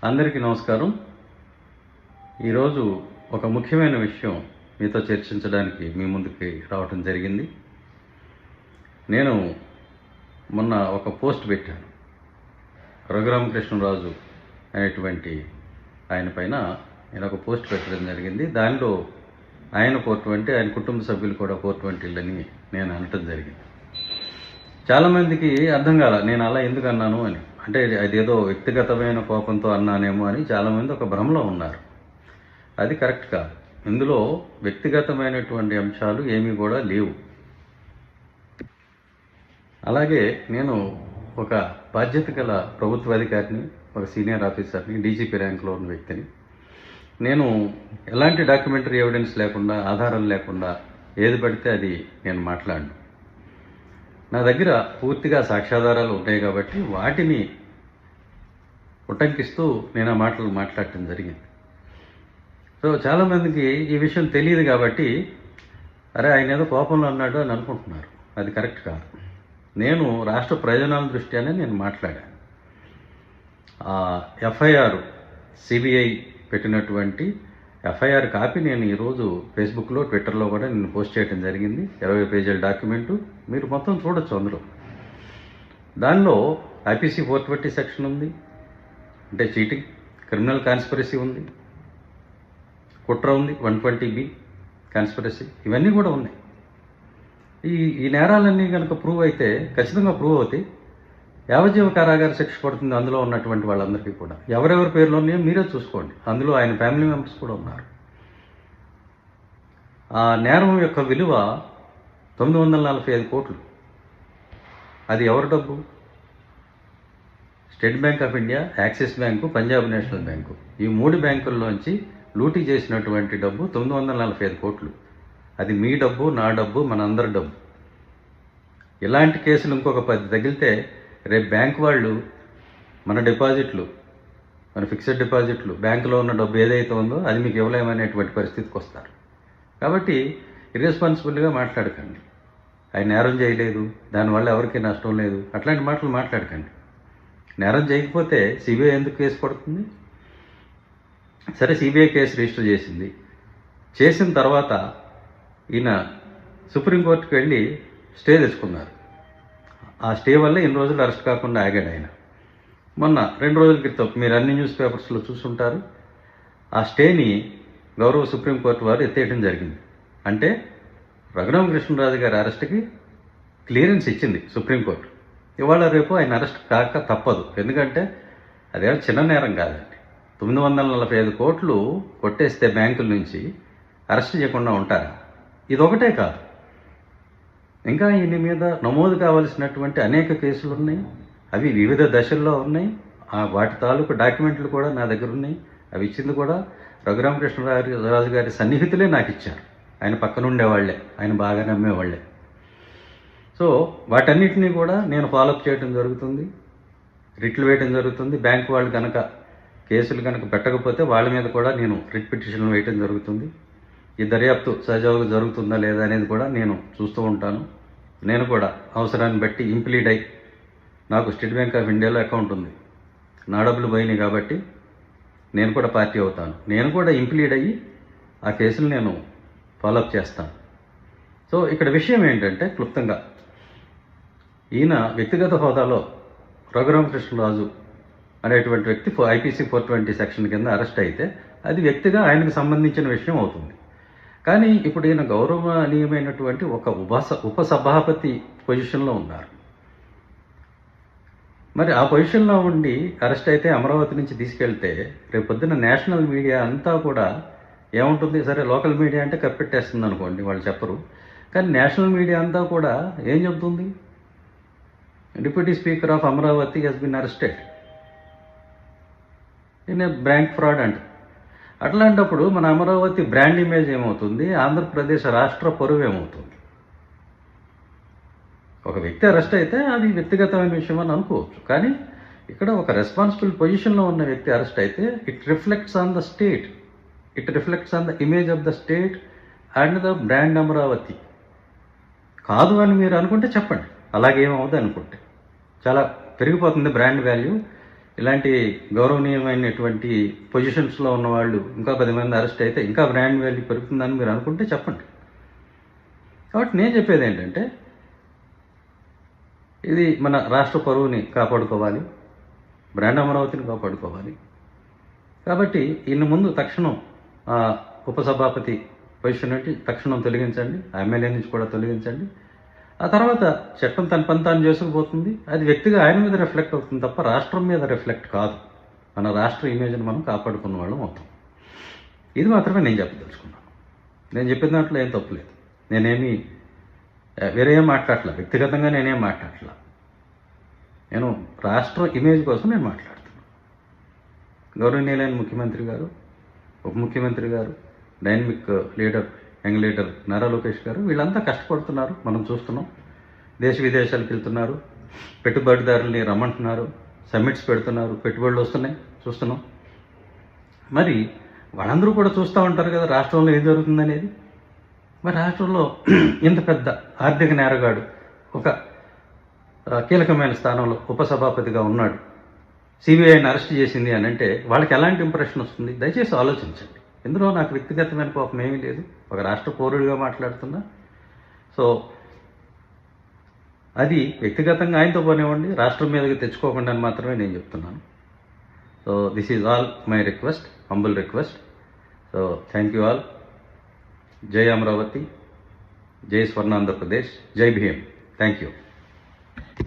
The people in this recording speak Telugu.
అందరికీ నమస్కారం. ఈరోజు ఒక ముఖ్యమైన విషయం మీతో చర్చించడానికి మీ ముందుకి రావటం జరిగింది. నేను మొన్న ఒక పోస్ట్ పెట్టాను. రఘురామకృష్ణరాజు అనేటువంటి ఆయన పైన నేను ఒక పోస్ట్ పెట్టడం జరిగింది. దానిలో ఆయన 420, ఆయన కుటుంబ సభ్యులు కూడా 420 అని నేను అనటం జరిగింది. చాలామందికి అర్థం కాల నేను అలా ఎందుకు అన్నాను అని. అంటే అదేదో వ్యక్తిగతమైన కోపంతో అన్నానేమో అని చాలామంది ఒక భ్రమలో ఉన్నారు. అది కరెక్ట్ కాదు. ఇందులో వ్యక్తిగతమైనటువంటి అంశాలు ఏమీ కూడా లేవు. అలాగే నేను ఒక బాధ్యత గల ప్రభుత్వ అధికారిని, ఒక సీనియర్ ఆఫీసర్ని, డీజీపీ ర్యాంక్లో ఉన్న వ్యక్తిని. నేను ఎలాంటి డాక్యుమెంటరీ ఎవిడెన్స్ లేకుండా, ఆధారం లేకుండా ఏది పడితే అది నేను మాట్లాడను. నా దగ్గర పూర్తిగా సాక్ష్యాధారాలు ఉంటాయి కాబట్టి వాటిని ఉటంకిస్తూ నేను ఆ మాటలు మాట్లాడటం జరిగింది. సో చాలామందికి ఈ విషయం తెలియదు కాబట్టి అరే ఆయన ఏదో కోపంలో అన్నాడు అని అనుకుంటున్నారు. అది కరెక్ట్ కాదు. నేను రాష్ట్ర ప్రయోజనాల దృష్ట్యానే నేను మాట్లాడాను. ఎఫ్ఐఆర్ సిబిఐ పెట్టినటువంటి ఎఫ్ఐఆర్ కాపీ నేను ఈరోజు ఫేస్బుక్లో, ట్విట్టర్లో కూడా నేను పోస్ట్ చేయడం జరిగింది. 20 పేజీల డాక్యుమెంటు మీరు మొత్తం చూడొచ్చు. అందులో దానిలో ఐపీసీ 420 సెక్షన్ ఉంది, అంటే చీటింగ్, క్రిమినల్ కాన్స్పిరసీ ఉంది, కుట్ర ఉంది, 120B కాన్స్పిరసీ, ఇవన్నీ కూడా ఉన్నాయి. ఈ నేరాలన్నీ కనుక ప్రూవ్ అయితే, ఖచ్చితంగా ప్రూవ్ అవుతాయి, యావజ్జీవ కారాగార శిక్ష పడుతుంది అందులో ఉన్నటువంటి వాళ్ళందరికీ కూడా. ఎవరెవరి పేర్లు ఉన్నాయో మీరే చూసుకోండి. అందులో ఆయన ఫ్యామిలీ మెంబర్స్ కూడా ఉన్నారు. ఆ నేరం యొక్క విలువ 945 కోట్లు. అది ఎవరి డబ్బు? State bank of India, axis bank, Punjab national bank, ఈ 3 బ్యాంకుల్లోంచి లూటీ చేసినటువంటి డబ్బు 945 కోట్లు. అది మీ డబ్బు, నా డబ్బు, మనందరి డబ్బు. ఇలాంటి కేసులు ఇంకొక 10 తగిలితే రేపు బ్యాంకు వాళ్ళు మన డిపాజిట్లు, మన ఫిక్స్డ్ డిపాజిట్లు, బ్యాంకులో ఉన్న డబ్బు ఏదైతే ఉందో అది మీకు ఇవ్వలేమనేటువంటి పరిస్థితికి వస్తారు. కాబట్టి ఇర్రెస్పాన్సిబుల్గా మాట్లాడకండి. ఆయన నేరం చేయలేదు, దానివల్ల ఎవరికీ నష్టం లేదు, అట్లాంటి మాటలు మాట్లాడకండి. నేరం చేయకపోతే సిబిఐ ఎందుకు కేసు పడుతుంది? సరే, సిబిఐ కేసు రిజిస్టర్ చేసింది. చేసిన తర్వాత ఈయన సుప్రీంకోర్టుకు వెళ్ళి స్టే తెచ్చుకున్నారు. ఆ స్టే వల్ల ఇన్ని రోజులు అరెస్ట్ కాకుండా ఆగాడు ఆయన. మొన్న 2 రోజుల క్రితం మీరు అన్ని న్యూస్ పేపర్స్లో చూసుంటారు. ఆ స్టేని గౌరవ సుప్రీంకోర్టు వారు ఎత్తేయడం జరిగింది. అంటే రఘురామకృష్ణరాజు గారి అరెస్ట్కి క్లియరెన్స్ ఇచ్చింది సుప్రీంకోర్టు. ఇవాళ రేపు ఆయన అరెస్ట్ కాక తప్పదు. ఎందుకంటే అదేమో చిన్న నేరం కాదండి. 945 కోట్లు కొట్టేస్తే బ్యాంకుల నుంచి అరెస్ట్ చేయకుండా ఉంటారా? ఇదొకటే కాదు, ఇంకా ఈయన మీద నమోదు కావలసినటువంటి అనేక కేసులు ఉన్నాయి. అవి వివిధ దశల్లో ఉన్నాయి. వాటి తాలూకు డాక్యుమెంట్లు కూడా నా దగ్గర ఉన్నాయి. అవి ఇచ్చింది కూడా రఘురామకృష్ణరాజు గారి సన్నిహితులే నాకు ఇచ్చారు. ఆయన పక్కన ఉండేవాళ్లే, ఆయన బాగా నమ్మేవాళ్లే. సో వాటన్నిటినీ కూడా నేను ఫాలోఅప్ చేయడం జరుగుతుంది, రిట్లు వేయడం జరుగుతుంది. బ్యాంకు వాళ్ళు కనుక కేసులు కనుక పెట్టకపోతే వాళ్ళ మీద కూడా నేను రిట్ పిటిషన్లు వేయడం జరుగుతుంది. ఈ దర్యాప్తు సజావుగా జరుగుతుందా లేదా అనేది కూడా నేను చూస్తూ ఉంటాను. నేను కూడా అవసరాన్ని బట్టి ఇంప్లీడ్ అయ్యి, నాకు స్టేట్ బ్యాంక్ ఆఫ్ ఇండియాలో అకౌంట్ ఉంది, నా డబ్బులు పోయినాయి కాబట్టి నేను కూడా పార్టీ అవుతాను. నేను కూడా ఇంప్లీడ్ అయ్యి ఆ కేసులు నేను ఫాలోఅప్ చేస్తాను. సో ఇక్కడ విషయం ఏంటంటే, క్లుప్తంగా ఈయన వ్యక్తిగత హోదాలో రఘురామకృష్ణరాజు అనేటువంటి వ్యక్తి ఐపీసీ 420 సెక్షన్ కింద అరెస్ట్ అయితే అది వ్యక్తిగా ఆయనకు సంబంధించిన విషయం అవుతుంది. కానీ ఇప్పుడు ఈయన గౌరవనీయమైనటువంటి ఒక ఉపసభాపతి పొజిషన్లో ఉన్నారు. మరి ఆ పొజిషన్లో ఉండి అరెస్ట్ అయితే అమరావతి నుంచి తీసుకెళ్తే రేపొద్దున నేషనల్ మీడియా అంతా కూడా ఏముంటుంది? సరే, లోకల్ మీడియా అంటే కప్పెట్టేస్తుంది అనుకోండి, వాళ్ళు చెప్పరు. కానీ నేషనల్ మీడియా అంతా కూడా ఏం చెబుతుంది? Deputy speaker of Amaravati has been arrested in a bank fraud అంట. అట్లాంటప్పుడు మన అమరావతి బ్రాండ్ ఇమేజ్ ఏమవుతుంది? ఆంధ్రప్రదేశ్ రాష్ట్ర పరువు ఏమవుతుంది? ఒక వ్యక్తి అరెస్ట్ అయితే అది వ్యక్తిగతమైన విషయం అని అనుకోవచ్చు. కానీ ఇక్కడ ఒక రెస్పాన్సిబుల్ పొజిషన్లో ఉన్న వ్యక్తి అరెస్ట్ అయితే it reflects on the state, it reflects on the image of the state and the brand Amaravati. కాదు అని మీరు అనుకుంటే చెప్పండి, అలాగేమవుతుంది అనుకుంటే చాలా పెరిగిపోతుంది బ్రాండ్ వాల్యూ. ఇలాంటి గౌరవనీయమైనటువంటి పొజిషన్స్లో ఉన్న వాళ్ళు ఇంకా 10 మంది అరెస్ట్ అయితే ఇంకా బ్రాండ్ వాల్యూ పెరుగుతుందని మీరు అనుకుంటే చెప్పండి. కాబట్టి నేను చెప్పేది ఏంటంటే, ఇది మన రాష్ట్ర పరువుని కాపాడుకోవాలి, బ్రాండ్ అమరావతిని కాపాడుకోవాలి. కాబట్టి ఇన్ని ముందు తక్షణం ఉపసభాపతి పొజిషన్ నుండి తక్షణం తొలగించండి, ఎమ్మెల్యే నుంచి కూడా తొలగించండి. ఆ తర్వాత చట్టం తన పని తాను చేసుకుపోతుంది. అది వ్యక్తిగా ఆయన మీద రిఫ్లెక్ట్ అవుతుంది తప్ప రాష్ట్రం మీద రిఫ్లెక్ట్ కాదు. మన రాష్ట్ర ఇమేజ్ని మనం కాపాడుకున్న వాళ్ళం అవుతాం. ఇది మాత్రమే నేను చెప్పదలుచుకున్నాను. నేను చెప్పిన దాంట్లో ఏం తప్పులేదు. నేనేమి వేరే ఏం మాట్లాడట్లా, వ్యక్తిగతంగా నేనేం మాట్లాడట్లా. నేను రాష్ట్ర ఇమేజ్ కోసం నేను మాట్లాడుతున్నాను. గౌరవనీయులైన ముఖ్యమంత్రి గారు, ఉప ముఖ్యమంత్రి గారు, dynamic leader, young leader Nara Lokesh గారు, వీళ్ళంతా కష్టపడుతున్నారు, మనం చూస్తున్నాం. దేశ విదేశాలకు వెళ్తున్నారు, పెట్టుబడిదారుల్ని రమ్మంటున్నారు, సమ్మిట్స్ పెడుతున్నారు, పెట్టుబడులు వస్తున్నాయి, చూస్తున్నాం. మరి వాళ్ళందరూ కూడా చూస్తూ ఉంటారు కదా రాష్ట్రంలో ఏం జరుగుతుందనేది. మరి రాష్ట్రంలో ఇంత పెద్ద ఆర్థిక నేరగాడు ఒక కీలకమైన స్థానంలో ఉపసభాపతిగా ఉన్నాడు, సిబిఐని అరెస్ట్ చేసింది అని అంటే వాళ్ళకి ఎలాంటి ఇంప్రెషన్ వస్తుంది? దయచేసి ఆలోచించండి. ఇందులో నాకు వ్యక్తిగతమైన కోపం ఏమీ లేదు, ఒక రాష్ట్ర పౌరుడిగా మాట్లాడుతున్నా. సో అది వ్యక్తిగతంగా ఆయనతో పోనివ్వండి, రాష్ట్రం మీదకి తెచ్చుకోకుండా అని మాత్రమే నేను చెప్తున్నాను. So this is all my request, humble request. So thank you all. జై అమరావతి, జై స్వర్ణాంధ్రప్రదేశ్, జై భీమ్. Thank you.